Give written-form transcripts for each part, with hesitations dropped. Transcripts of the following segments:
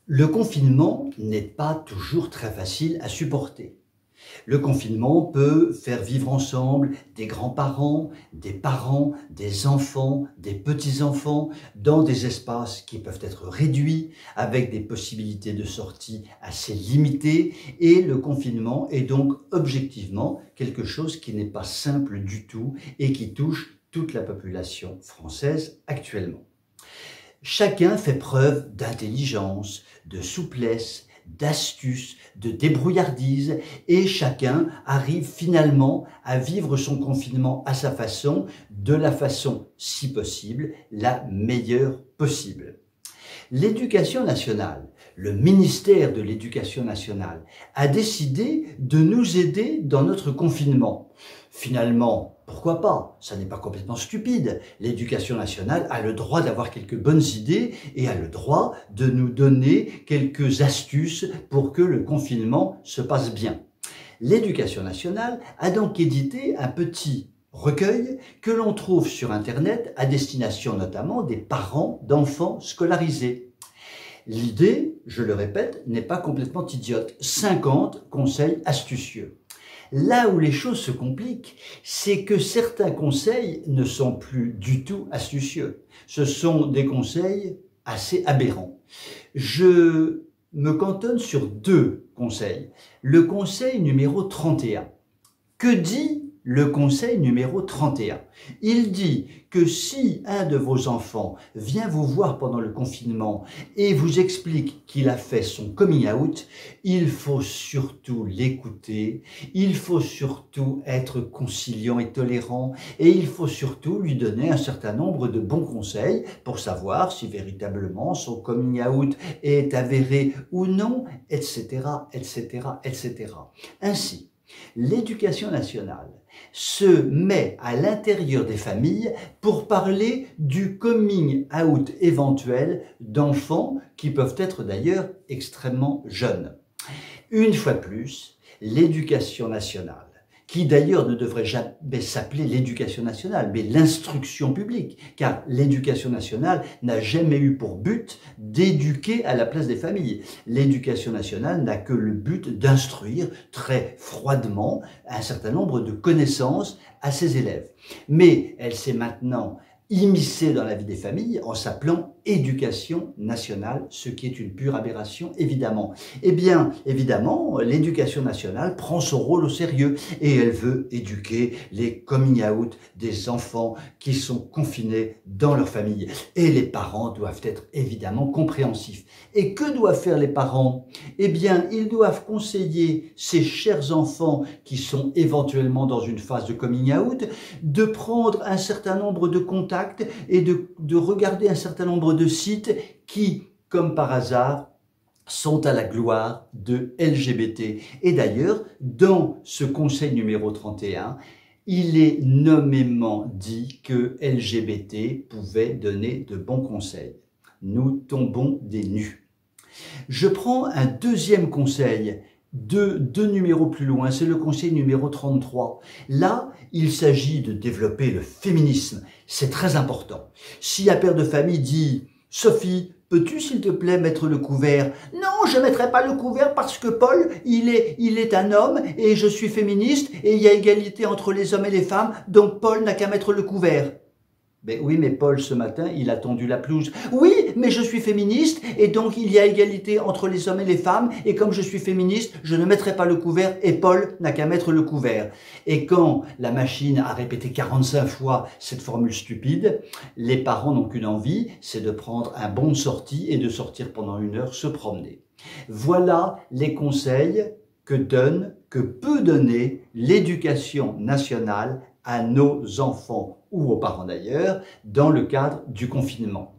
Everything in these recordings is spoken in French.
Le confinement n'est pas toujours très facile à supporter. Le confinement peut faire vivre ensemble des grands-parents, des parents, des enfants, des petits-enfants dans des espaces qui peuvent être réduits, avec des possibilités de sortie assez limitées. Et le confinement est donc objectivement quelque chose qui n'est pas simple du tout et qui touche toute la population française actuellement. Chacun fait preuve d'intelligence, de souplesse, d'astuce, de débrouillardise et chacun arrive finalement à vivre son confinement à sa façon, de la façon, si possible, la meilleure possible. L'Éducation nationale, le ministère de l'Éducation nationale, a décidé de nous aider dans notre confinement. Finalement, pourquoi pas? Ça n'est pas complètement stupide. L'Éducation nationale a le droit d'avoir quelques bonnes idées et a le droit de nous donner quelques astuces pour que le confinement se passe bien. L'Éducation nationale a donc édité un petit recueil que l'on trouve sur Internet à destination notamment des parents d'enfants scolarisés. L'idée, je le répète, n'est pas complètement idiote. 50 conseils astucieux. Là où les choses se compliquent, c'est que certains conseils ne sont plus du tout astucieux. Ce sont des conseils assez aberrants. Je me cantonne sur 2 conseils. Le conseil numéro 31. Que dit le conseil numéro 31? Il dit que si un de vos enfants vient vous voir pendant le confinement et vous explique qu'il a fait son coming out, il faut surtout l'écouter, il faut surtout être conciliant et tolérant et il faut surtout lui donner un certain nombre de bons conseils pour savoir si véritablement son coming out est avéré ou non, etc., etc., etc. Ainsi, l'Éducation nationale se met à l'intérieur des familles pour parler du coming out éventuel d'enfants qui peuvent être d'ailleurs extrêmement jeunes. Une fois de plus, l'Éducation nationale, qui d'ailleurs ne devrait jamais s'appeler l'éducation nationale, mais l'instruction publique, car l'éducation nationale n'a jamais eu pour but d'éduquer à la place des familles. L'éducation nationale n'a que le but d'instruire très froidement un certain nombre de connaissances à ses élèves. Mais elle s'est maintenant immiscée dans la vie des familles en s'appelant éducation nationale, ce qui est une pure aberration, évidemment. Eh bien, évidemment, l'éducation nationale prend son rôle au sérieux et elle veut éduquer les coming out des enfants qui sont confinés dans leur famille. Et les parents doivent être évidemment compréhensifs. Et que doivent faire les parents? Eh bien, ils doivent conseiller ces chers enfants qui sont éventuellement dans une phase de coming out de prendre un certain nombre de contacts et de regarder un certain nombre de sites qui, comme par hasard, sont à la gloire de LGBT. Et d'ailleurs, dans ce conseil numéro 31, il est nommément dit que LGBT pouvait donner de bons conseils. Nous tombons des nues. Je prends un deuxième conseil, deux numéros plus loin, c'est le conseil numéro 33. Là, il s'agit de développer le féminisme. C'est très important. Si un père de famille dit « Sophie, peux-tu s'il te plaît mettre le couvert ?»« Non, je ne mettrai pas le couvert parce que Paul, il est un homme et je suis féministe et il y a égalité entre les hommes et les femmes, donc Paul n'a qu'à mettre le couvert. » Ben oui, mais Paul, ce matin, il a tondu la pelouse. Oui, mais je suis féministe et donc il y a égalité entre les hommes et les femmes et comme je suis féministe, je ne mettrai pas le couvert et Paul n'a qu'à mettre le couvert. Et quand la machine a répété 45 fois cette formule stupide, les parents n'ont qu'une envie, c'est de prendre un bon de sortie et de sortir pendant 1 heure se promener. Voilà les conseils que peut donner l'éducation nationale à nos enfants ou aux parents d'ailleurs, dans le cadre du confinement.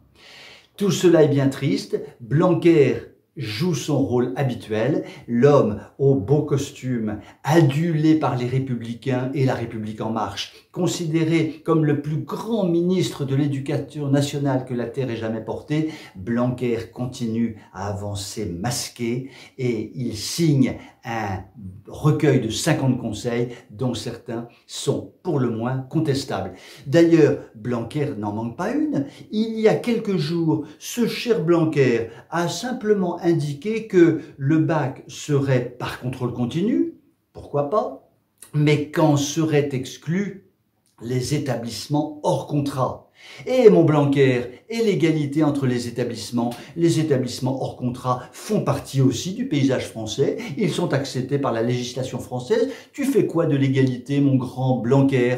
Tout cela est bien triste. Blanquer joue son rôle habituel, l'homme au beau costume, adulé par les Républicains et la République en marche, considéré comme le plus grand ministre de l'éducation nationale que la Terre ait jamais porté, Blanquer continue à avancer masqué et il signe un recueil de 50 conseils dont certains sont pour le moins contestables. D'ailleurs, Blanquer n'en manque pas une. Il y a quelques jours, ce cher Blanquer a simplement indiqué que le bac serait par contrôle continu, pourquoi pas, mais qu'en seraient exclus les établissements hors contrat. Et mon Blanquer, et l'égalité entre les établissements hors contrat font partie aussi du paysage français, ils sont acceptés par la législation française. Tu fais quoi de l'égalité, mon grand Blanquer?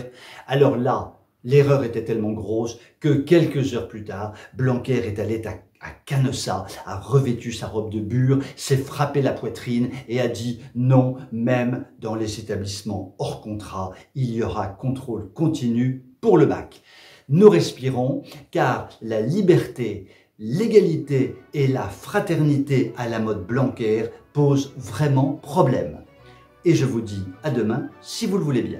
Alors là, l'erreur était tellement grosse que quelques heures plus tard, Blanquer est allé à Canossa, a revêtu sa robe de bure, s'est frappé la poitrine et a dit non, même dans les établissements hors contrat, il y aura contrôle continu pour le bac. Nous respirons car la liberté, l'égalité et la fraternité à la mode Blanquer posent vraiment problème. Et je vous dis à demain si vous le voulez bien.